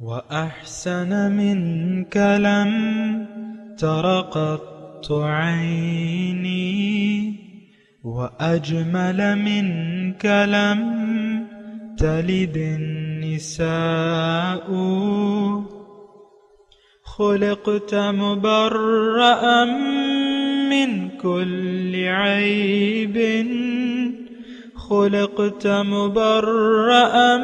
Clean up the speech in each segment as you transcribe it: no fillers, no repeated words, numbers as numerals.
وأحسن منك لم تر قط عيني وأجمل منك لم تلد النساء خلقت مبرأ من كل عيب خلقت مبرأ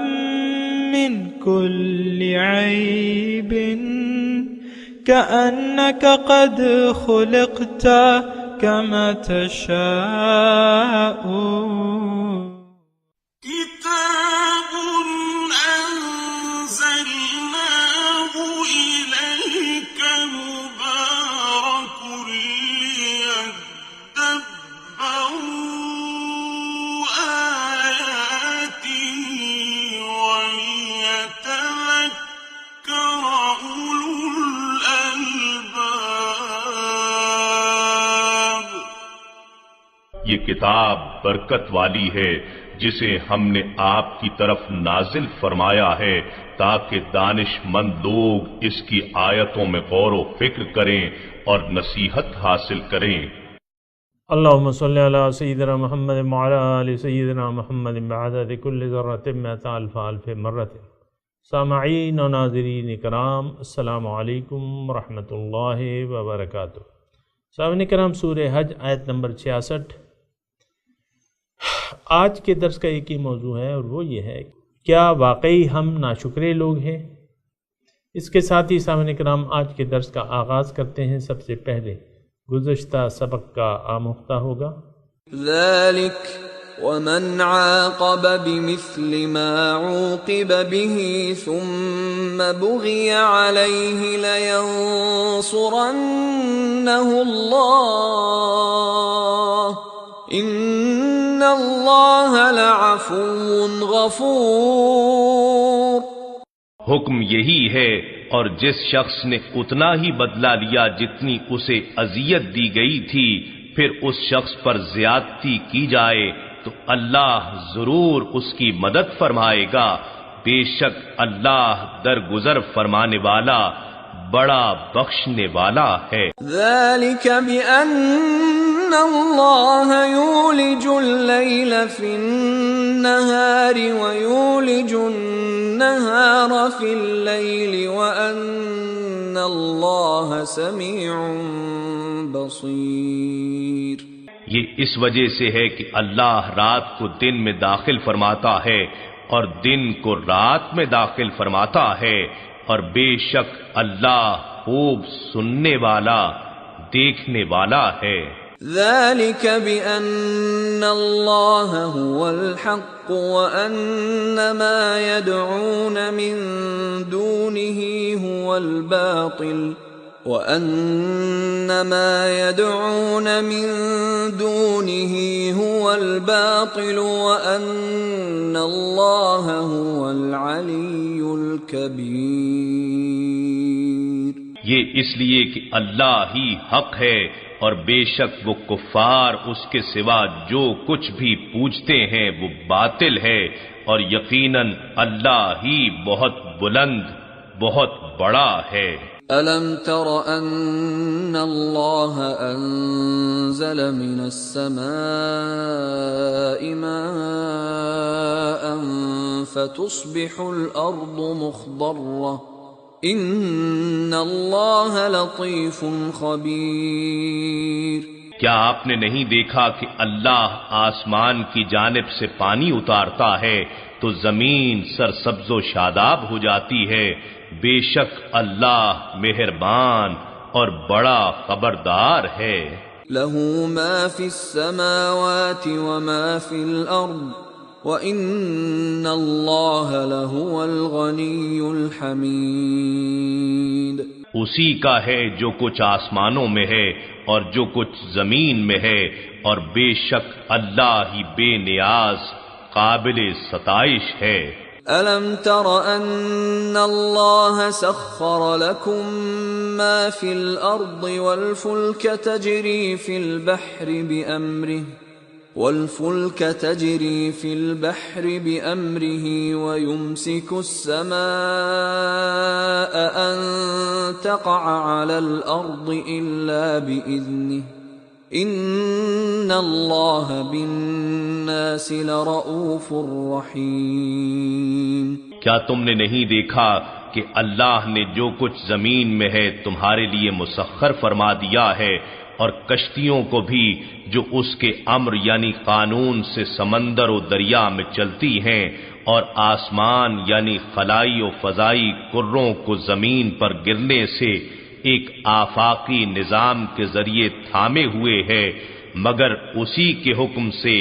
من كل عيب كأنك قد خلقت كما تشاء كتاب أنزلناه إليك مبارك ليدبروا آياته وليتذكر أولو الألباب. یہ کتاب برکت والی ہے جسے ہم نے آپ کی طرف نازل فرمایا ہے تاکہ دانش مند لوگ اس کی آیتوں میں غور و فکر کریں اور نصیحت حاصل کریں. اللہم صلی علی سیدنا محمد وعلی آل سیدنا محمد بعدد کل ذرۃ مئۃ الف الف مرۃ. سامعین و ناظرین کرام، السلام علیکم ورحمۃ اللہ وبرکاتہ. سامعین کرام، سورہ حج آیت نمبر 66. آج کے درس کا ایک ہی موضوع ہے اور وہ یہ ہے، کیا واقعی ہم ناشکرے لوگ ہیں؟ اس کے ساتھ ہی سامعین کرام آج کے درس کا آغاز کرتے ہیں. سب سے پہلے گزشتہ سبق کا آموختہ ہوگا. ذلك ومن عاقب بمثل ما عوقب به ثم بغي عليه لينصرنه الله ان اللہ لعفو غفور. حکم یہی ہے، اور جس شخص نے اتنا ہی بدلہ لیا جتنی اسے اذیت دی گئی تھی، پھر اس شخص پر زیادتی کی جائے تو اللہ ضرور اس کی مدد فرمائے گا. بے شک اللہ درگزر فرمانے والا، بڑا بخشنے والا ہے. ذلك بأن اللہ یولج اللیل فی النہار ویولج النہار فی اللیل وأن اللہ سمیع بصیر. یہ اس وجہ سے ہے کہ اللہ رات کو دن میں داخل فرماتا ہے اور دن کو رات میں داخل فرماتا ہے، اور بے شک اللہ خوب سننے والا، دیکھنے والا ہے. ذلك بأن الله هو الحق وأن ما يدعون من دونه هو الباطل وأن ما يدعون من دونه هو الباطل وأن الله هو العلي الكبير. یہ اس لیے کہ اللہ ہی حق ہے، اور بے شک وہ کفار اس کے سوا جو کچھ بھی پوجتے ہیں وہ باطل ہے، اور یقیناً اللہ ہی بہت بلند، بہت بڑا ہے. أَلَمْ تَرَ أَنَّ اللَّهَ أَنزَلَ مِنَ السَّمَاءِ مَاءً فَتُصْبِحُ الْأَرْضُ مُخْضَرَّةً ان اللہ لطیف خبیر. کیا آپ نے نہیں دیکھا کہ اللہ آسمان کی جانب سے پانی اتارتا ہے تو زمین سرسبز و شاداب ہو جاتی ہے؟ بے شک اللہ مہربان اور بڑا خبردار ہے. لہ ما فی السماوات وما فی الارض وَإِنَّ اللَّهَ لَهُوَ الْغَنِيُّ الْحَمِيدُ. اسی کا ہے جو کچھ آسمانوں میں ہے اور جو کچھ زمین میں ہے، اور بے شک اللہ ہی بے نیاز، قابل ستائش ہے. أَلَمْ تَرَ أَنَّ اللَّهَ سَخَّرَ لَكُم مَّا فِي الْأَرْضِ وَالْفُلْكَ تَجْرِي فِي الْبَحْرِ بِأَمْرِهِ وَيُمْسِكُ السَّمَاءَ يقع على الأرض إلا بإذنه إن الله بالناس لرؤوف رحيم۔ کیا تم نے نہیں دیکھا کہ اللہ نے جو کچھ زمین میں ہے تمہارے لیے مسخر فرما دیا ہے، اور کشتیوں کو بھی جو اس کے امر یعنی قانون سے سمندر و دریا میں چلتی ہیں، اور آسمان یعنی خلائی و فضائی کروں کو زمین پر گرنے سے ایک آفاقی نظام کے ذریعے تھامے ہوئے ہے، مگر اسی کے حکم سے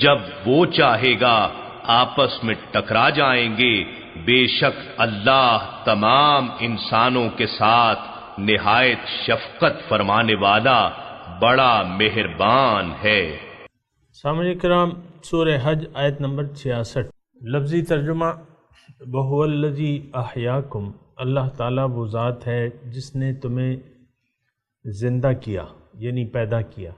جب وہ چاہے گا آپس میں ٹکرا جائیں گے۔ بے شک اللہ تمام انسانوں کے ساتھ نہایت شفقت فرمانے والا بڑا مہربان ہے۔ سامعین کرام، سورہ حج آیت نمبر 66، لفظی ترجمہ وَهُوَ الَّذِي أَحْيَاكُمْ، اللہ تعالیٰ وہ ذات ہے جس نے تمہیں زندہ کیا یعنی پیدا کیا،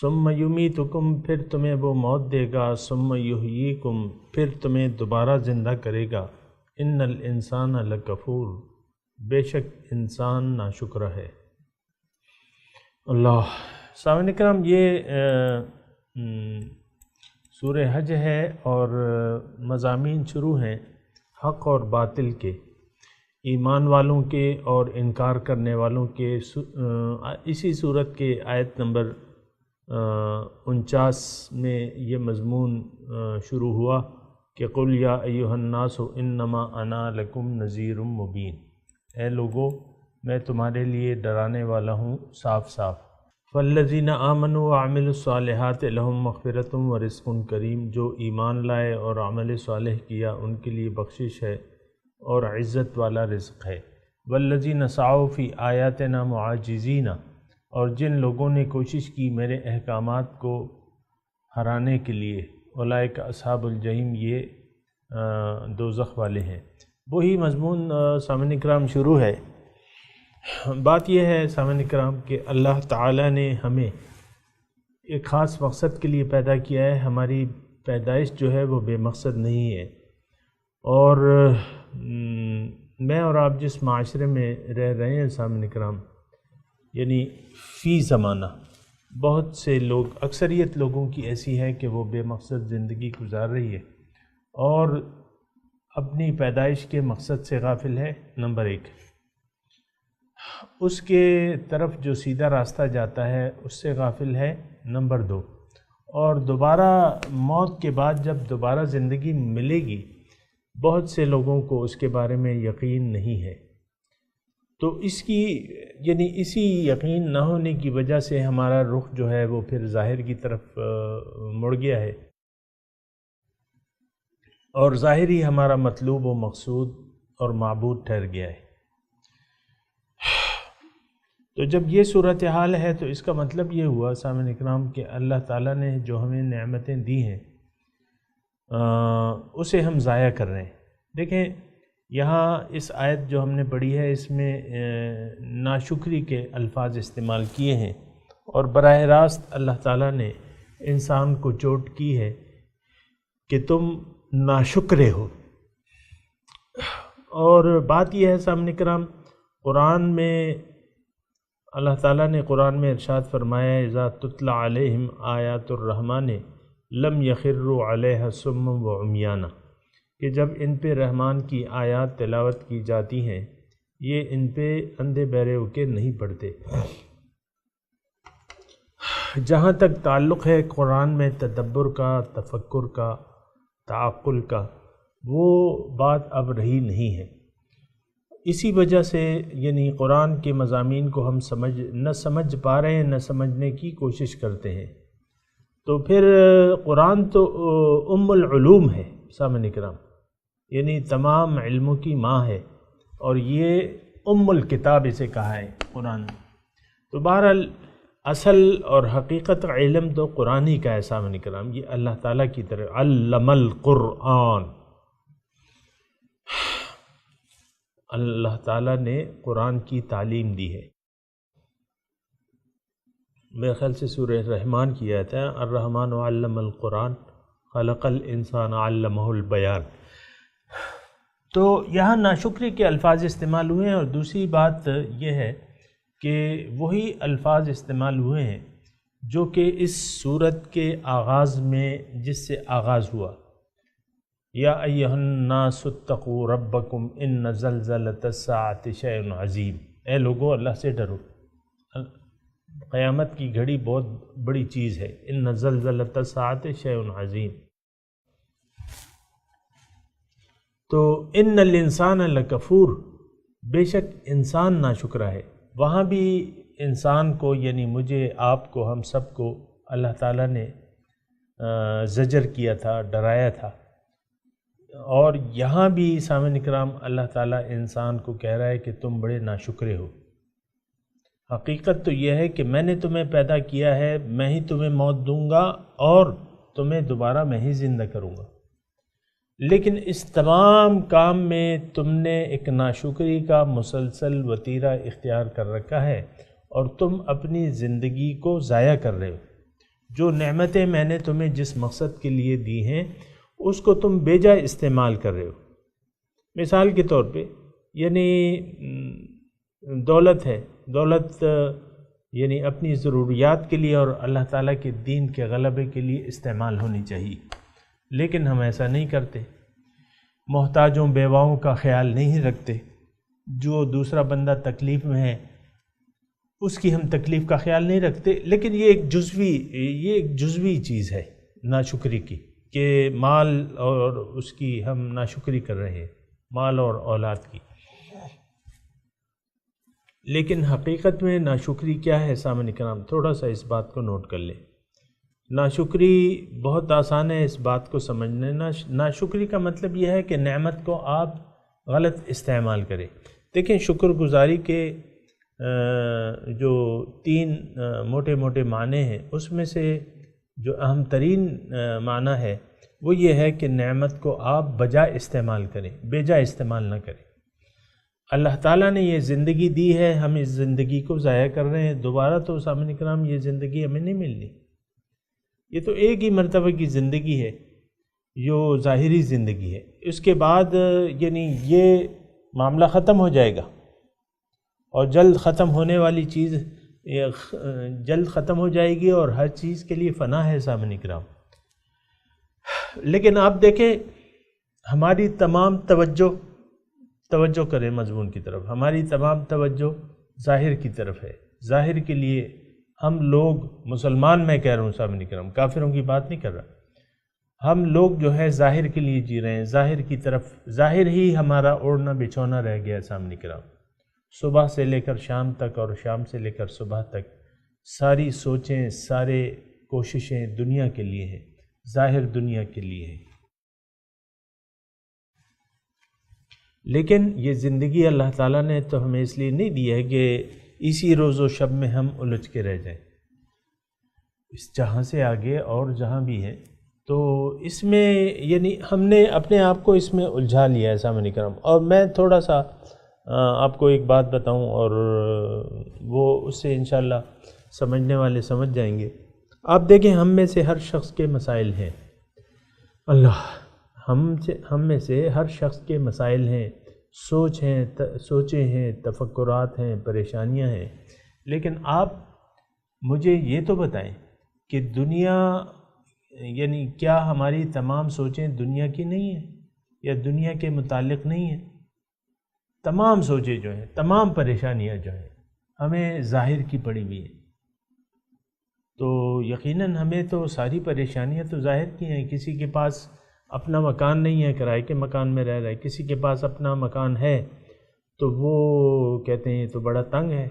ثُمَّ يُمِيتُكُمْ پھر تمہیں وہ موت دے گا، ثُمَّ يُحْيِيكُمْ پھر تمہیں دوبارہ زندہ کرے گا، إِنَّ الْإِنسَانَ لَكَفُورٌ بے شک انسان ناشکر ہے۔ اللہ۔ سامعین کرام، یہ سورہ حج ہے اور مضامین شروع ہیں حق اور باطل کے، ایمان والوں کے اور انکار کرنے والوں کے۔ اسی صورت کے آیت نمبر 49 میں یہ مضمون شروع ہوا کہ قُلْ یا ایُّہَا النَّاسُ اِنَّمَا أَنَا لَكُمْ نَذِيرٌ مُبِينٌ، اے لوگو میں تمہارے لیے ڈرانے والا ہوں صاف صاف۔ فَالَّذِينَ آمَنُوا وَعَمِلُوا الصَّالِحَاتِ لَهُمْ مَغْفِرَةٌ وَرِزْقٌ کریم، جو ایمان لائے اور عمل صالح کیا ان کے لیے بخشش ہے اور عزت والا رزق ہے۔ وَالَّذِينَ سَعَوْا فِي آيَاتِنَا مُعَاجِزِينَ، اور جن لوگوں نے کوشش کی میرے احکامات کو ہرانے کے لیے، اولئک اصحاب الجحیم، یہ دوزخ والے ہیں۔ وہی مضمون سامعین کرام شروع ہے۔ بات یہ ہے سامعین کرام کہ اللہ تعالیٰ نے ہمیں ایک خاص مقصد کے لیے پیدا کیا ہے۔ ہماری پیدائش جو ہے وہ بے مقصد نہیں ہے، اور میں اور آپ جس معاشرے میں رہ رہے ہیں سامعین کرام، یعنی فی زمانہ بہت سے لوگ، اکثریت لوگوں کی ایسی ہے کہ وہ بے مقصد زندگی گزار رہی ہے اور اپنی پیدائش کے مقصد سے غافل ہے، نمبر 1۔ اس کے طرف جو سیدھا راستہ جاتا ہے اس سے غافل ہے، نمبر 2۔ اور دوبارہ موت کے بعد جب دوبارہ زندگی ملے گی، بہت سے لوگوں کو اس کے بارے میں یقین نہیں ہے۔ تو اسی یقین نہ ہونے کی وجہ سے ہمارا رخ جو ہے وہ پھر ظاہر کی طرف مڑ گیا ہے، اور ظاہر ہی ہمارا مطلوب و مقصود اور معبود ٹھہر گیا ہے۔ تو جب یہ صورتحال ہے تو اس کا مطلب یہ ہوا سامعین اکرام کہ اللہ تعالیٰ نے جو ہمیں نعمتیں دی ہیں اسے ہم ضائع کر رہے ہیں۔ دیکھیں یہاں اس آیت جو ہم نے پڑھی ہے اس میں ناشکری کے الفاظ استعمال کیے ہیں، اور براہ راست اللہ تعالیٰ نے انسان کو چوٹ کی ہے کہ تم ناشکرے ہو۔ اور بات یہ ہے سامعین کرام، قرآن میں اللہ تعالیٰ نے قرآن میں ارشاد فرمایا ہے اذا تتلی علیہم آیات الرحمن لم یخروا علیہا صما وعمیانا، کہ جب ان پہ رحمان کی آیات تلاوت کی جاتی ہیں یہ ان پہ اندھے بہرے ہو کے نہیں پڑھتے۔ جہاں تک تعلق ہے قرآن میں تدبر کا، تفکر کا، تعقل کا، وہ بات اب رہی نہیں ہے۔ اسی وجہ سے یعنی قرآن کے مضامین کو ہم نہ سمجھ پا رہے ہیں، نہ سمجھنے کی کوشش کرتے ہیں۔ تو پھر قرآن تو ام العلوم ہے سامعین اکرام، یعنی تمام علموں کی ماں ہے، اور یہ ام الکتاب اسے کہا ہے قرآن۔ تو بہرحال اصل اور حقیقت علم تو قرآن ہی کا ہے سامعین اکرام، یہ اللہ تعالیٰ کی طرف علم القرآن، اللہ تعالیٰ نے قرآن کی تعلیم دی ہے۔ میرے خیال سے سورہ رحمان کی آیت ہے الرحمن علم القرآن خلق الانسان علمہ البیان۔ تو یہاں ناشکری کے الفاظ استعمال ہوئے ہیں، اور دوسری بات یہ ہے کہ وہی الفاظ استعمال ہوئے ہیں جو کہ اس سورت کے آغاز میں جس سے آغاز ہوا، یا ایھا الناس اتقوا ربکم ان زلزلۃ الساعۃ شیء عظیم، اے لوگو اللہ سے ڈرو، قیامت کی گھڑی بہت بڑی چیز ہے، ان زلزلۃ الساعۃ شیء عظیم۔ تو ان الانسان لکفور، بے شک انسان ناشکرا ہے۔ وہاں بھی انسان کو یعنی مجھے، آپ کو، ہم سب کو اللہ تعالیٰ نے زجر کیا تھا، ڈرایا تھا، اور یہاں بھی سامعین اکرام اللہ تعالیٰ انسان کو کہہ رہا ہے کہ تم بڑے ناشکرے ہو۔ حقیقت تو یہ ہے کہ میں نے تمہیں پیدا کیا ہے، میں ہی تمہیں موت دوں گا اور تمہیں دوبارہ میں ہی زندہ کروں گا، لیکن اس تمام کام میں تم نے ایک ناشکری کا مسلسل وتیرہ اختیار کر رکھا ہے، اور تم اپنی زندگی کو ضائع کر رہے ہو۔ جو نعمتیں میں نے تمہیں جس مقصد کے لیے دی ہیں اس کو تم بے جا استعمال کر رہے ہو۔ مثال کے طور پہ یعنی دولت ہے، دولت یعنی اپنی ضروریات کے لیے اور اللہ تعالیٰ کے دین کے غلبے کے لیے استعمال ہونی چاہیے، لیکن ہم ایسا نہیں کرتے۔ محتاجوں بیواؤں کا خیال نہیں رکھتے، جو دوسرا بندہ تکلیف میں ہے اس کی ہم تکلیف کا خیال نہیں رکھتے، لیکن یہ ایک جزوی چیز ہے ناشکری کی، کہ مال اور اس کی ہم ناشکری کر رہے ہیں، مال اور اولاد کی۔ لیکن حقیقت میں ناشکری کیا ہے سامعین کرام؟ تھوڑا سا اس بات کو نوٹ کر لیں۔ ناشکری بہت آسان ہے اس بات کو سمجھنا۔ ناشکری کا مطلب یہ ہے کہ نعمت کو آپ غلط استعمال کریں۔ دیکھیں، شکر گزاری کے جو تین موٹے موٹے معنی ہیں، اس میں سے جو اہم ترین معنی ہے وہ یہ ہے کہ نعمت کو آپ بجا استعمال کریں، بے جا استعمال نہ کریں۔ اللہ تعالیٰ نے یہ زندگی دی ہے، ہم اس زندگی کو ضائع کر رہے ہیں، دوبارہ تو سامعین کرام یہ زندگی ہمیں نہیں ملنی۔ یہ تو ایک ہی مرتبہ کی زندگی ہے جو ظاہری زندگی ہے، اس کے بعد یعنی یہ معاملہ ختم ہو جائے گا، اور جلد ختم ہونے والی چیز جلد ختم ہو جائے گی، اور ہر چیز کے لیے فنا ہے سامعین کرام۔ لیکن آپ دیکھیں، ہماری تمام توجہ کریں مضمون کی طرف، ہماری تمام توجہ ظاہر کی طرف ہے۔ ظاہر کے لیے ہم لوگ، مسلمان میں کہہ رہا ہوں سامعین کرام، کافروں کی بات نہیں کر رہا، ہم لوگ جو ہے ظاہر کے لیے جی رہے ہیں، ظاہر کی طرف، ظاہر ہی ہمارا اوڑھنا بچھونا رہ گیا سامعین کرام۔ صبح سے لے کر شام تک اور شام سے لے کر صبح تک ساری سوچیں، سارے کوششیں دنیا کے لیے ہیں، ظاہر دنیا کے لیے ہے۔ لیکن یہ زندگی اللہ تعالیٰ نے تو ہمیں اس لیے نہیں دی ہے کہ اسی روز و شب میں ہم الجھ کے رہ جائیں، اس جہاں سے آگے اور جہاں بھی ہے، تو اس میں یعنی ہم نے اپنے آپ کو اس میں الجھا لیا ہے سامعین کرام۔ اور میں تھوڑا سا آپ کو ایک بات بتاؤں، اور وہ اس سے انشاءاللہ سمجھنے والے سمجھ جائیں گے۔ آپ دیکھیں، ہم میں سے ہر شخص کے مسائل ہیں، ہم میں سے ہر شخص کے مسائل ہیں، سوچیں ہیں، تفکرات ہیں، پریشانیاں ہیں، لیکن آپ مجھے یہ تو بتائیں کہ دنیا یعنی کیا ہماری تمام سوچیں دنیا کی نہیں ہیں یا دنیا کے متعلق نہیں ہیں؟ تمام سوچیں جو ہیں، تمام پریشانیاں جو ہیں، ہمیں ظاہر کی پڑی ہوئی ہیں، تو یقیناً ہمیں تو ساری پریشانیاں تو ظاہر کی ہیں۔ کسی کے پاس اپنا مکان نہیں ہے، کرائے کے مکان میں رہ رہا ہے، کسی کے پاس اپنا مکان ہے تو وہ کہتے ہیں یہ تو بڑا تنگ ہے،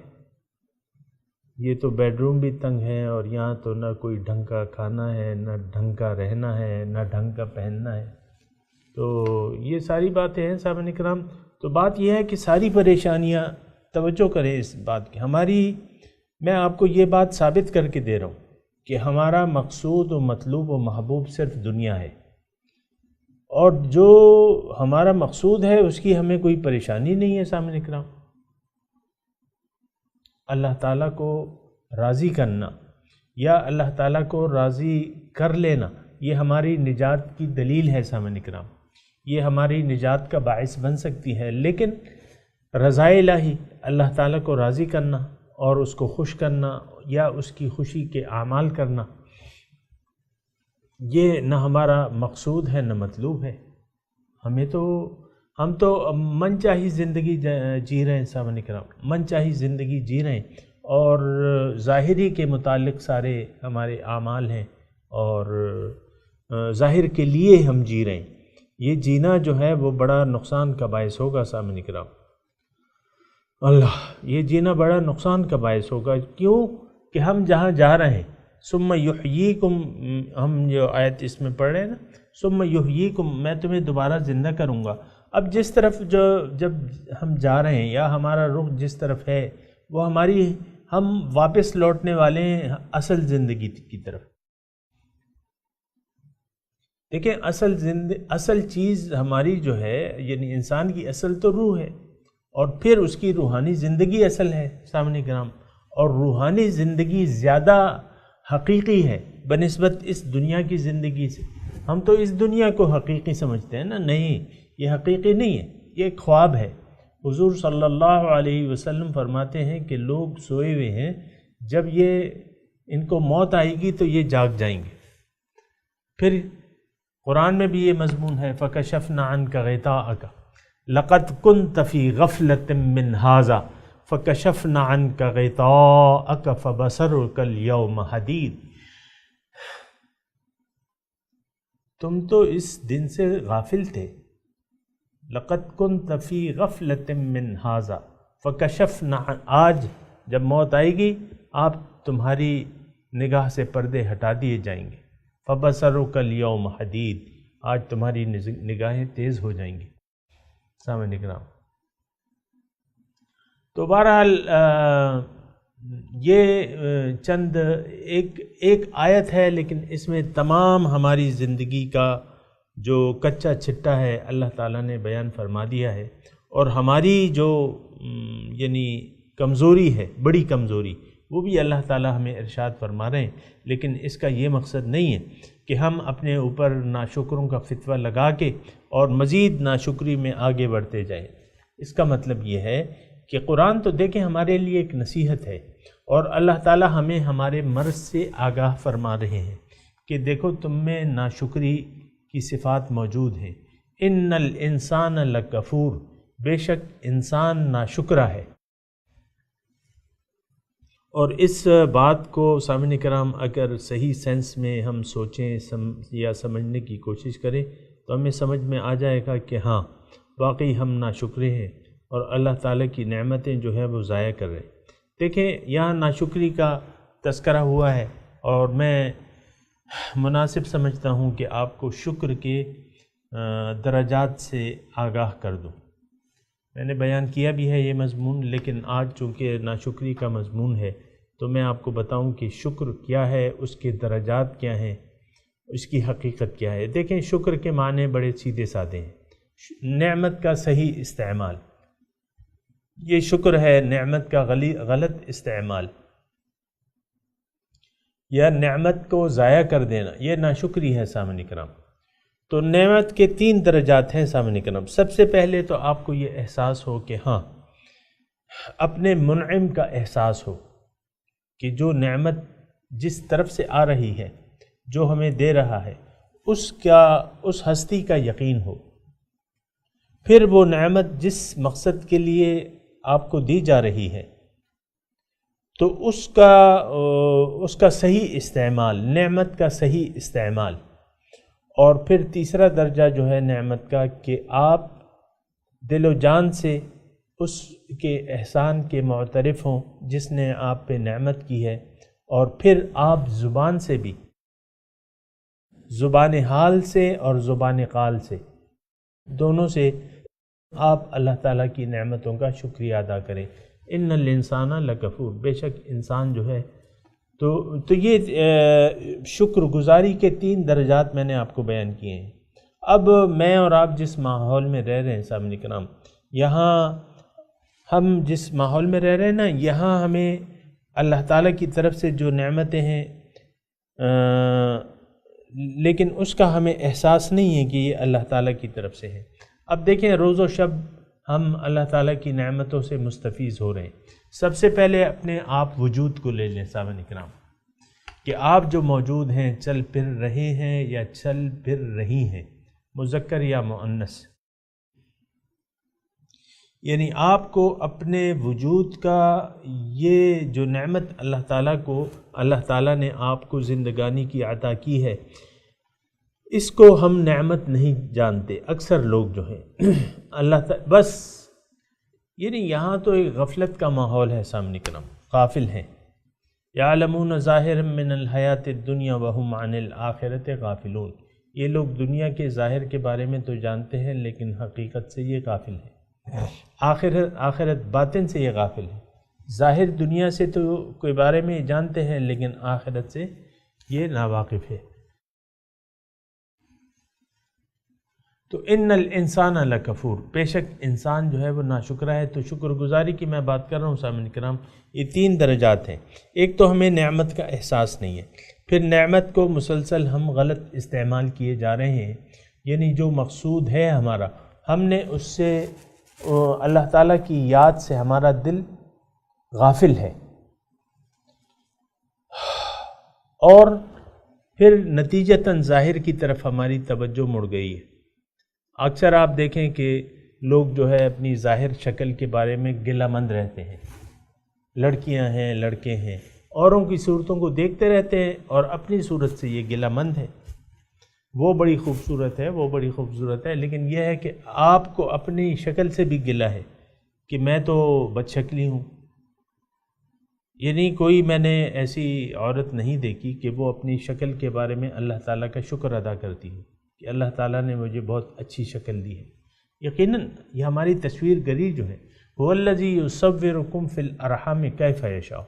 یہ تو بیڈ روم بھی تنگ ہے، اور یہاں تو نہ کوئی ڈھنگ کا کھانا ہے، نہ ڈھنگ کا رہنا ہے، نہ ڈھنگ کا پہننا ہے۔ تو یہ ساری باتیں ہیں سامعین کرام۔ تو بات یہ ہے کہ ساری پریشانیاں، توجہ کریں اس بات کی، میں آپ کو یہ بات ثابت کر کے دے رہا ہوں کہ ہمارا مقصود و مطلوب و محبوب صرف دنیا ہے، اور جو ہمارا مقصود ہے اس کی ہمیں کوئی پریشانی نہیں ہے سامعین کرام۔ اللہ تعالیٰ کو راضی کرنا یا اللہ تعالیٰ کو راضی کر لینا، یہ ہماری نجات کی دلیل ہے سامعین کرام۔ یہ ہماری نجات کا باعث بن سکتی ہے، لیکن رضا الہی، اللہ تعالیٰ کو راضی کرنا اور اس کو خوش کرنا یا اس کی خوشی کے اعمال کرنا، یہ نہ ہمارا مقصود ہے نہ مطلوب ہے۔ ہم تو من چاہی زندگی جی رہے ہیں، سامعین کرام، من چاہی زندگی جی رہے ہیں، اور ظاہری کے متعلق سارے ہمارے اعمال ہیں اور ظاہر کے لیے ہم جی رہے ہیں۔ یہ جینا جو ہے وہ بڑا نقصان کا باعث ہوگا، سامعین کرام، یہ جینا بڑا نقصان کا باعث ہوگا۔ کیوں کہ ہم جہاں جا رہے ہیں، ثم یحییکم، ہم جو آیت اس میں پڑھ رہے ہیں نا، ثم یحییکم، میں تمہیں دوبارہ زندہ کروں گا۔ اب جس طرف جب ہم جا رہے ہیں یا ہمارا رخ جس طرف ہے وہ ہم واپس لوٹنے والے ہیں اصل زندگی کی طرف۔ دیکھیں اصل چیز ہماری جو ہے، یعنی انسان کی اصل تو روح ہے، اور پھر اس کی روحانی زندگی اصل ہے، سامعین کرام، اور روحانی زندگی زیادہ حقیقی ہے بنسبت اس دنیا کی زندگی سے۔ ہم تو اس دنیا کو حقیقی سمجھتے ہیں نا، نہیں، یہ حقیقی نہیں ہے، یہ ایک خواب ہے۔ حضور صلی اللہ علیہ وسلم فرماتے ہیں کہ لوگ سوئے ہوئے ہیں، جب ان کو موت آئے گی تو یہ جاگ جائیں گے۔ پھر قرآن میں بھی یہ مضمون ہے، فَكَشَفْنَا عَنْكَ غِطَاءَكَ لَقَدْ كُنْتَ فِي غَفْلَةٍ مِّنْ هَٰذَا فَكَشَفْنَا عَنْكَ غِطَاءَكَ فَبَصَرُكَ الْيَوْمَ حَدِيدٌ۔ تم تو اس دن سے غافل تھے، لَقَدْ كُنْتَ فِي غَفْلَةٍ مِّنْ هَٰذَا فَكَشَفْنَا، آج جب موت آئے گی آپ تمہاری نگاہ سے پردے ہٹا دیے جائیں گے، فَبَصَرُكَ الْيَوْمَ حَدِيدٌ، آج تمہاری نگاہیں تیز ہو جائیں گی، سامعین کرام۔ تو بہرحال یہ چند ایک آیت ہے، لیکن اس میں تمام ہماری زندگی کا جو کچا چھٹا ہے اللہ تعالیٰ نے بیان فرما دیا ہے، اور ہماری جو یعنی کمزوری ہے، بڑی کمزوری، وہ بھی اللہ تعالیٰ ہمیں ارشاد فرما رہے ہیں۔ لیکن اس کا یہ مقصد نہیں ہے کہ ہم اپنے اوپر ناشکروں کا فتویٰ لگا کے اور مزید ناشکری میں آگے بڑھتے جائیں۔ اس کا مطلب یہ ہے کہ قرآن تو دیکھیں ہمارے لیے ایک نصیحت ہے، اور اللہ تعالیٰ ہمیں ہمارے مرض سے آگاہ فرما رہے ہیں کہ دیکھو تم میں ناشکری کی صفات موجود ہیں۔ ان الانسان لکفور، بے شک انسان ناشکرہ ہے۔ اور اس بات کو سامعین کرام اگر صحیح سینس میں ہم سوچیں یا سمجھنے کی کوشش کریں تو ہمیں سمجھ میں آ جائے گا کہ ہاں واقعی ہم ناشکرے ہیں اور اللہ تعالیٰ کی نعمتیں جو ہے وہ ضائع کر رہے ہیں۔ دیکھیں یہاں ناشکری کا تذکرہ ہوا ہے، اور میں مناسب سمجھتا ہوں کہ آپ کو شکر کے درجات سے آگاہ کر دوں۔ میں نے بیان کیا بھی ہے یہ مضمون، لیکن آج چونکہ ناشکری کا مضمون ہے تو میں آپ کو بتاؤں کہ شکر کیا ہے، اس کے درجات کیا ہیں، اس کی حقیقت کیا ہے۔ دیکھیں شکر کے معنی بڑے سیدھے سادے ہیں۔ نعمت کا صحیح استعمال، یہ شکر ہے، نعمت کا غلط استعمال یا نعمت کو ضائع کر دینا، یہ ناشکری ہے سامعین کرام۔ تو نعمت کے 3 درجات ہیں سامعین کرام۔ سب سے پہلے تو آپ کو یہ احساس ہو کہ ہاں اپنے منعم کا احساس ہو کہ جو نعمت جس طرف سے آ رہی ہے، جو ہمیں دے رہا ہے، اس ہستی کا یقین ہو۔ پھر وہ نعمت جس مقصد کے لیے آپ کو دی جا رہی ہے تو اس کا صحیح استعمال، نعمت کا صحیح استعمال۔ اور پھر تیسرا درجہ جو ہے نعمت کا کہ آپ دل و جان سے اس کے احسان کے معترف ہوں جس نے آپ پہ نعمت کی ہے، اور پھر آپ زبان سے بھی، زبان حال سے اور زبان قال سے، دونوں سے آپ اللہ تعالیٰ کی نعمتوں کا شکریہ ادا کریں۔ ان الانسان لکفور، بے شک انسان جو ہے تو یہ شکر گزاری کے 3 درجات میں نے آپ کو بیان کیے ہیں۔ اب میں اور آپ جس ماحول میں رہ رہے ہیں سامعین کرام، یہاں ہم جس ماحول میں رہ رہے ہیں نا، یہاں ہمیں اللہ تعالیٰ کی طرف سے جو نعمتیں ہیں لیکن اس کا ہمیں احساس نہیں ہے کہ یہ اللہ تعالیٰ کی طرف سے ہے۔ اب دیکھیں روز و شب ہم اللہ تعالیٰ کی نعمتوں سے مستفیض ہو رہے ہیں۔ سب سے پہلے اپنے آپ وجود کو لے لیں سامعین کرام، کہ آپ جو موجود ہیں چل پھر رہے ہیں یا چل پھر رہی ہیں، مذکر یا مؤنث، یعنی آپ کو اپنے وجود کا یہ جو نعمت اللہ تعالیٰ نے آپ کو زندگانی کی عطا کی ہے، اس کو ہم نعمت نہیں جانتے۔ اکثر لوگ جو ہیں بس یعنی یہاں تو ایک غفلت کا ماحول ہے سامنے کرم، غافل ہیں۔ یعلمون ظاہرا من الحیات الدنیا وہم عن الآخرۃ غافلون، یہ لوگ دنیا کے ظاہر کے بارے میں تو جانتے ہیں لیکن حقیقت سے یہ غافل ہیں، آخرت باطن سے یہ غافل ہے۔ ظاہر دنیا سے تو کوئی بارے میں جانتے ہیں لیکن آخرت سے یہ ناواقف ہے۔ تو ان الانسان لکفور، بے شک انسان جو ہے وہ ناشکرہ ہے۔ تو شکر گزاری کی میں بات کر رہا ہوں سامعین کرام، یہ 3 درجات ہیں۔ ایک تو ہمیں نعمت کا احساس نہیں ہے، پھر نعمت کو مسلسل ہم غلط استعمال کیے جا رہے ہیں، یعنی جو مقصود ہے ہمارا، ہم نے اس سے اللہ تعالیٰ کی یاد سے ہمارا دل غافل ہے، اور پھر نتیجتاً ظاہر کی طرف ہماری توجہ مڑ گئی ہے۔ اکثر آپ دیکھیں کہ لوگ جو ہے اپنی ظاہر شکل کے بارے میں گلہ مند رہتے ہیں، لڑکیاں ہیں، لڑکے ہیں، اوروں کی صورتوں کو دیکھتے رہتے ہیں اور اپنی صورت سے یہ گلہ مند ہے، وہ بڑی خوبصورت ہے، وہ بڑی خوبصورت ہے، لیکن یہ ہے کہ آپ کو اپنی شکل سے بھی گلہ ہے کہ میں تو بد شکلی ہوں۔ یعنی کوئی میں نے ایسی عورت نہیں دیکھی کہ وہ اپنی شکل کے بارے میں اللہ تعالیٰ کا شکر ادا کرتی ہو کہ اللہ تعالیٰ نے مجھے بہت اچھی شکل دی ہے۔ یقیناً یہ ہماری تصویر گری جو ہے، هو الذی یصورکم فی الارحام کیف یشاء،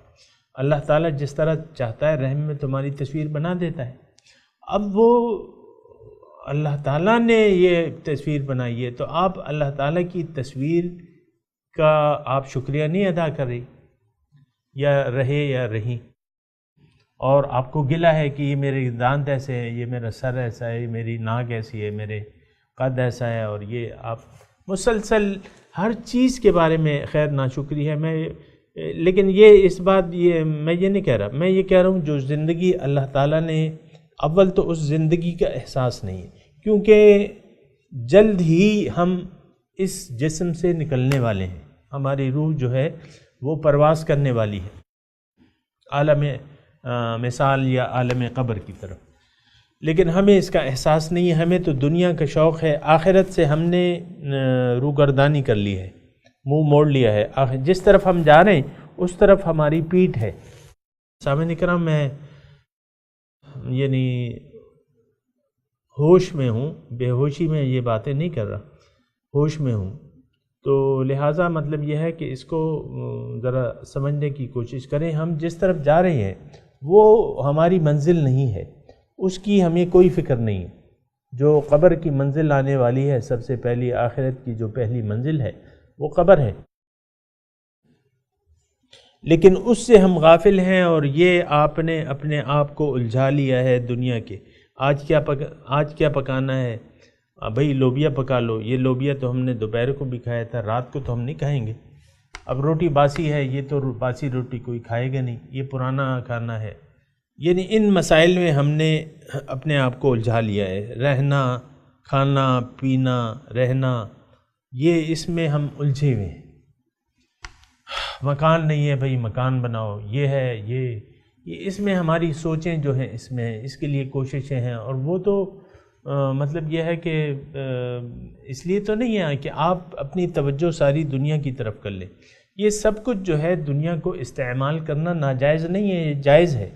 اللہ تعالیٰ جس طرح چاہتا ہے رحم میں تمہاری تصویر بنا دیتا ہے۔ اب وہ اللہ تعالیٰ نے یہ تصویر بنائی ہے، تو آپ اللہ تعالیٰ کی تصویر کا آپ شکریہ نہیں ادا کر رہی یا رہے یا رہی، اور آپ کو گلہ ہے کہ یہ میرے دانت ایسے ہے، یہ میرا سر ایسا ہے، یہ میری ناک ایسی ہے، میرے قد ایسا ہے، اور یہ آپ مسلسل ہر چیز کے بارے میں خیر ناشکری ہے۔ لیکن یہ اس بات میں یہ نہیں کہہ رہا، میں یہ کہہ رہا ہوں جو زندگی اللہ تعالیٰ نے، اول تو اس زندگی کا احساس نہیں ہے، کیونکہ جلد ہی ہم اس جسم سے نکلنے والے ہیں، ہماری روح جو ہے وہ پرواز کرنے والی ہے عالم مثال یا عالم قبر کی طرف، لیکن ہمیں اس کا احساس نہیں ہے۔ ہمیں تو دنیا کا شوق ہے، آخرت سے ہم نے روگردانی کر لی ہے، منہ موڑ لیا ہے، جس طرف ہم جا رہے ہیں اس طرف ہماری پیٹھ ہے۔ سامعین کرام، میں یعنی ہوش میں ہوں، بے ہوشی میں یہ باتیں نہیں کر رہا، ہوش میں ہوں، تو لہٰذا مطلب یہ ہے کہ اس کو ذرا سمجھنے کی کوشش کریں۔ ہم جس طرف جا رہے ہیں وہ ہماری منزل نہیں ہے، اس کی ہمیں کوئی فکر نہیں ہے۔ جو قبر کی منزل آنے والی ہے، سب سے پہلی آخرت کی جو پہلی منزل ہے وہ قبر ہے، لیکن اس سے ہم غافل ہیں، اور یہ آپ نے اپنے آپ کو الجھا لیا ہے دنیا کے۔ آج کیا پکانا ہے؟ بھئی لوبیا پکا لو، یہ لوبیا تو ہم نے دوپہر کو بھی کھایا تھا، رات کو تو ہم نہیں کھائیں گے۔ اب روٹی باسی ہے، یہ تو باسی روٹی کوئی کھائے گا نہیں، یہ پرانا کھانا ہے۔ یعنی ان مسائل میں ہم نے اپنے آپ کو الجھا لیا ہے، رہنا، کھانا، پینا، رہنا، یہ اس میں ہم الجھے ہوئے ہیں۔ مکان نہیں ہے، بھئی مکان بناؤ، یہ ہے، یہ اس میں ہماری سوچیں جو ہیں، اس کے لیے کوششیں ہیں، اور وہ تو مطلب یہ ہے کہ اس لیے تو نہیں ہے کہ آپ اپنی توجہ ساری دنیا کی طرف کر لیں۔ یہ سب کچھ جو ہے دنیا کو استعمال کرنا ناجائز نہیں ہے، یہ جائز ہے۔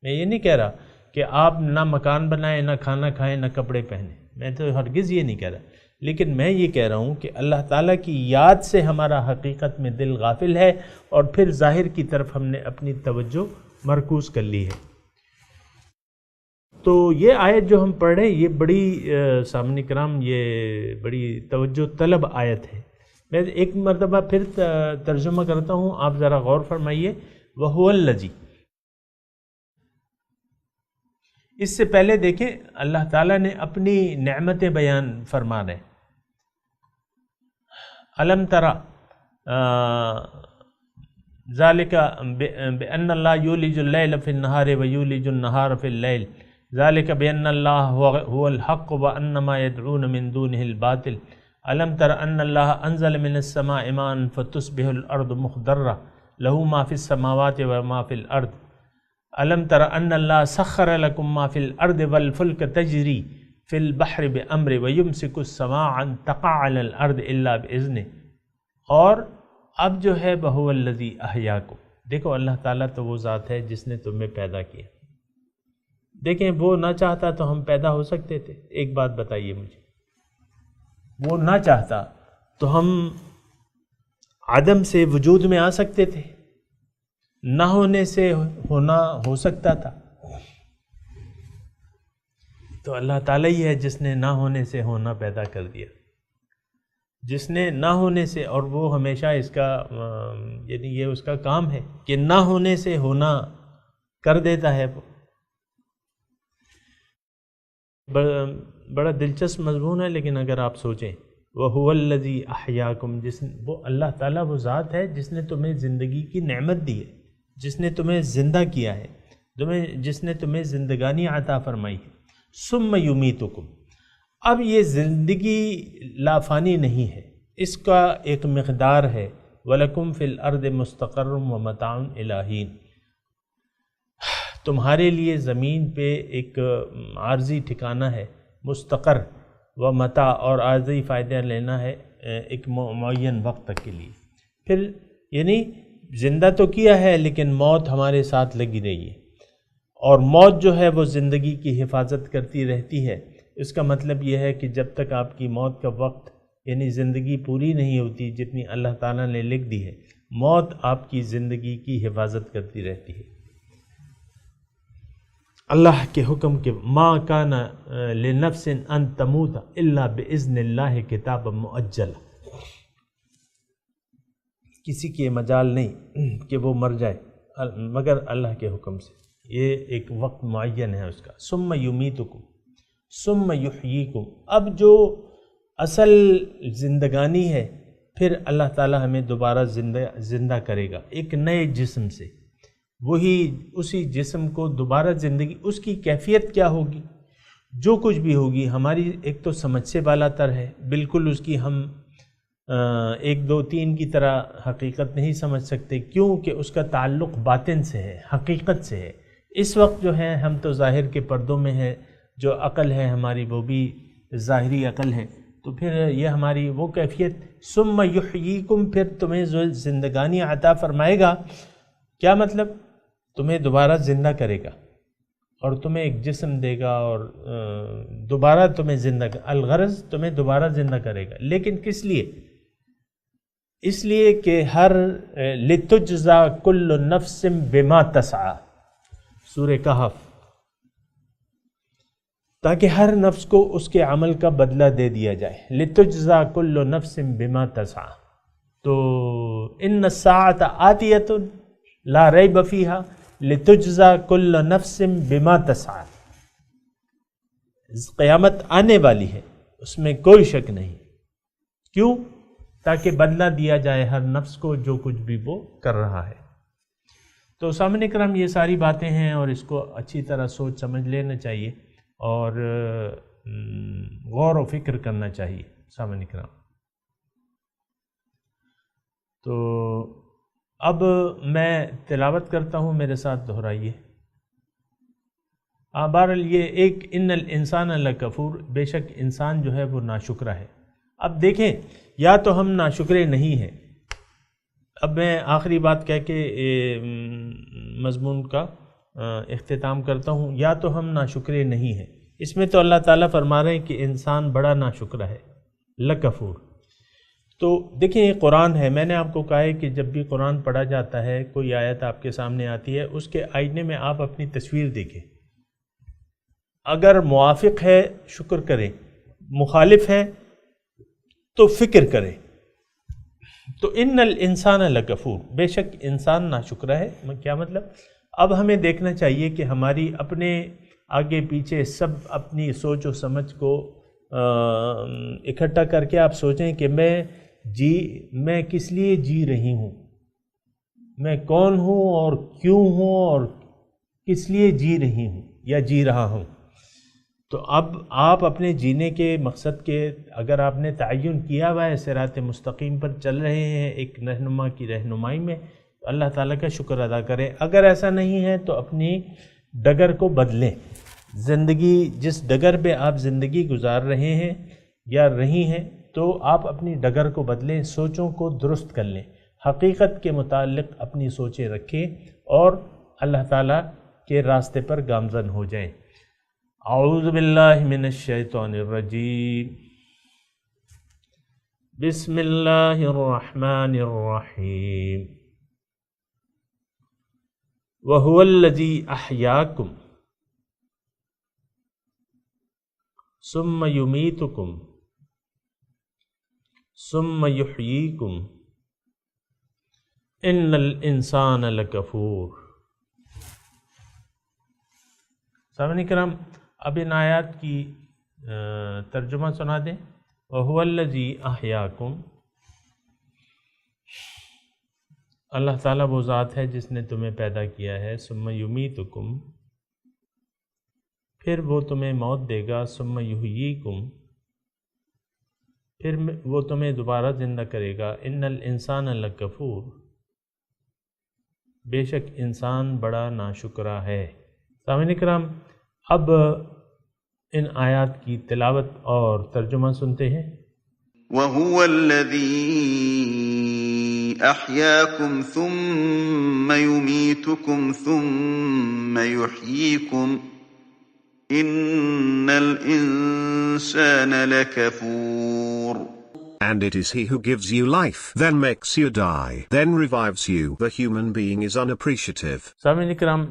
میں یہ نہیں کہہ رہا کہ آپ نہ مکان بنائیں، نہ کھانا کھائیں، نہ کپڑے پہنیں، میں تو ہرگز یہ نہیں کہہ رہا، لیکن میں یہ کہہ رہا ہوں کہ اللہ تعالیٰ کی یاد سے ہمارا حقیقت میں دل غافل ہے، اور پھر ظاہر کی طرف ہم نے اپنی توجہ مرکوز کر لی ہے۔ تو یہ آیت جو ہم پڑھ رہے ہیں، یہ بڑی سامعین کرام، یہ بڑی توجہ طلب آیت ہے۔ میں ایک مرتبہ پھر ترجمہ کرتا ہوں، آپ ذرا غور فرمائیے۔ وَهُوَ الَّذِي، اس سے پہلے دیکھیں اللہ تعالیٰ نے اپنی نعمتیں بیان فرما رہے ہیں. علم ترى ذلك بأن الله يولج الليل في النهار ويولج النهار في الليل ذلك بأن الله هو الحق وأن ما يدعون من دونه الباطل. علم تر أن الله أنزل من السماء ماء فتصبح الأرض مخضرة له ما في السماوات وما في الأرض. علم تر أن الله سخر لكم ما في الأرض والفلك تجري في البحر بأمره ويمسك السماء أن تقع على الأرض إلا بإذنه. اور اب جو ہے بہو الذی احیاکم، دیکھو اللہ تعالیٰ تو وہ ذات ہے جس نے تمہیں پیدا کیا. دیکھیں وہ نہ چاہتا تو ہم پیدا ہو سکتے تھے؟ ایک بات بتائیے مجھے، وہ نہ چاہتا تو ہم عدم سے وجود میں آ سکتے تھے؟ نہ ہونے سے ہونا ہو سکتا تھا؟ تو اللہ تعالیٰ ہی ہے جس نے نہ ہونے سے ہونا پیدا کر دیا، جس نے نہ ہونے سے، اور وہ ہمیشہ اس کا یعنی یہ اس کا کام ہے کہ نہ ہونے سے ہونا کر دیتا ہے. بڑا دلچسپ مضمون ہے، لیکن اگر آپ سوچیں وَهُوَ الَّذِي أَحْيَاكُمْ، وہ اللہ تعالیٰ وہ ذات ہے جس نے تمہیں زندگی کی نعمت دی ہے، جس نے تمہیں زندہ کیا ہے، جس نے تمہیں زندگانی عطا فرمائی ہے. ثُمَّ يُمِيتُكُمْ، اب یہ زندگی لافانی نہیں ہے، اس کا ایک مقدار ہے. وَلَكُمْ فِي الْأَرْضِ مُسْتَقَرٌّ وَمَتَاعٌ إِلَىٰ حِينٍ، تمہارے لیے زمین پہ ایک عارضی ٹھکانہ ہے، مستقر، و متاع، اور عارضی فائدہ لینا ہے ایک معین وقت تک کے لیے. پھر یعنی زندہ تو کیا ہے لیکن موت ہمارے ساتھ لگی رہی ہے، اور موت جو ہے وہ زندگی کی حفاظت کرتی رہتی ہے. اس کا مطلب یہ ہے کہ جب تک آپ کی موت کا وقت یعنی زندگی پوری نہیں ہوتی جتنی اللہ تعالیٰ نے لکھ دی ہے، موت آپ کی زندگی کی حفاظت کرتی رہتی ہے. اللہ کے حکم کے ما کان لنفس ان تموت الا باذن اللہ کتابا مؤجلا، کسی کے مجال نہیں کہ وہ مر جائے مگر اللہ کے حکم سے. یہ ایک وقت معین ہے اس کا. ثم یمیتکم ثم یحییکم، اب جو اصل زندگانی ہے پھر اللہ تعالی ہمیں دوبارہ زندہ کرے گا ایک نئے جسم سے. وہی اسی جسم کو دوبارہ زندگی، اس کی کیفیت کیا ہوگی، جو کچھ بھی ہوگی ہماری ایک تو سمجھ سے بالا تر ہے، بالکل اس کی ہم 1 2 3 کی طرح حقیقت نہیں سمجھ سکتے، کیونکہ اس کا تعلق باطن سے ہے، حقیقت سے ہے. اس وقت جو ہے ہم تو ظاہر کے پردوں میں ہیں، جو عقل ہے ہماری وہ بھی ظاہری عقل ہے، تو پھر یہ ہماری وہ کیفیت. ثم یحییکم، پھر تمہیں زندگانی عطا فرمائے گا. کیا مطلب؟ تمہیں دوبارہ زندہ کرے گا اور تمہیں ایک جسم دے گا اور دوبارہ تمہیں زندہ الغرض تمہیں دوبارہ زندہ کرے گا. لیکن کس لیے؟ اس لیے کہ ہر لتجزا کل نفس بما تسعی، سورہ کہف، تاکہ ہر نفس کو اس کے عمل کا بدلہ دے دیا جائے. لتجزا کل نفس بما تسعی. تو ان الساعۃ آتیۃ لا ریب فیہا لتجزا کل نفس بما تسعی. قیامت آنے والی ہے، اس میں کوئی شک نہیں. کیوں؟ تاکہ بدلہ دیا جائے ہر نفس کو جو کچھ بھی وہ کر رہا ہے. تو سامعین کرام یہ ساری باتیں ہیں اور اس کو اچھی طرح سوچ سمجھ لینا چاہیے اور غور و فکر کرنا چاہیے سامعین کرام. تو اب میں تلاوت کرتا ہوں، میرے ساتھ دہرائیے. بہرحال یہ ایک ان الانسان لکفور، بے شک انسان جو ہے وہ ناشکرا ہے. اب دیکھیں، یا تو ہم ناشکرے نہیں ہیں. اب میں آخری بات کہہ کے مضمون کا اختتام کرتا ہوں. یا تو ہم ناشکرے نہیں ہیں، اس میں تو اللہ تعالیٰ فرما رہے ہیں کہ انسان بڑا ناشکرا ہے، لکفور. تو دیکھیں یہ قرآن ہے. میں نے آپ کو کہا ہے کہ جب بھی قرآن پڑھا جاتا ہے، کوئی آیت آپ کے سامنے آتی ہے، اس کے آئینے میں آپ اپنی تصویر دیکھیں. اگر موافق ہے شکر کریں، مخالف ہے تو فکر کریں. تو ان الانسان لکفور، بے شک انسان ناشکرا ہے. کیا مطلب؟ اب ہمیں دیکھنا چاہیے کہ ہماری اپنے آگے پیچھے سب اپنی سوچ و سمجھ کو اکٹھا کر کے آپ سوچیں کہ میں کس لیے جی رہی ہوں، میں کون ہوں اور کیوں ہوں اور کس لیے جی رہی ہوں یا جی رہا ہوں۔ تو اب آپ اپنے جینے کے مقصد کے اگر آپ نے تعین کیا ہوا ہے، صراط مستقیم پر چل رہے ہیں ایک رہنما کی رہنمائی میں، تو اللہ تعالیٰ کا شکر ادا کریں۔ اگر ایسا نہیں ہے تو اپنی ڈگر کو بدلیں۔ زندگی جس ڈگر پہ آپ زندگی گزار رہے ہیں یا رہی ہیں، تو آپ اپنی ڈگر کو بدلیں، سوچوں کو درست کر لیں، حقیقت کے متعلق اپنی سوچیں رکھیں اور اللہ تعالیٰ کے راستے پر گامزن ہو جائیں۔ اعوذ باللہ من الشیطان الرجیم، بسم اللہ الرحمن الرحیم، وَهُوَ الَّذِي أَحْيَاكُمْ ثُمَّ يُمِيتُكُمْ ثُمَّ يُحْيِيكُمْ إِنَّ الْإِنسَانَ لَكَفُورٌ۔ سامعین کرام، اب ان آیات کی ترجمہ سنا دیں۔ وَهُوَ الَّذِي أَحْيَاكُمْ، اللہ تعالیٰ وہ ذات ہے جس نے تمہیں پیدا کیا ہے، ثم یمیتکم، پھر وہ تمہیں موت دے گا، ثم یحییکم، پھر وہ تمہیں دوبارہ زندہ کرے گا، ان الانسان لکفور، بے شک انسان بڑا ناشکرا ہے۔ سامعین کرام، اب ان آیات کی تلاوت اور ترجمہ سنتے ہیں۔ وَهُوَ الَّذِي أَحْيَاكُمْ ثُمَّ يُمِيتُكُمْ ثُمَّ يُحْيِيكُمْ إِنَّ الْإِنسَانَ لَكَفُورٌ۔ And it is he who gives you life, then makes you die, then revives you. The human being is unappreciative. سامعین کرام،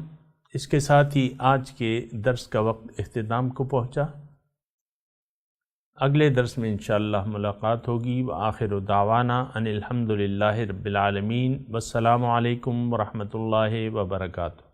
اس کے ساتھ ہی آج کے درس کا وقت اختتام کو پہنچا۔ اگلے درس میں انشاءاللہ ملاقات ہوگی۔ وآخر دعوانا ان الحمد للہ رب العالمین، والسلام علیکم ورحمۃ اللہ وبرکاتہ۔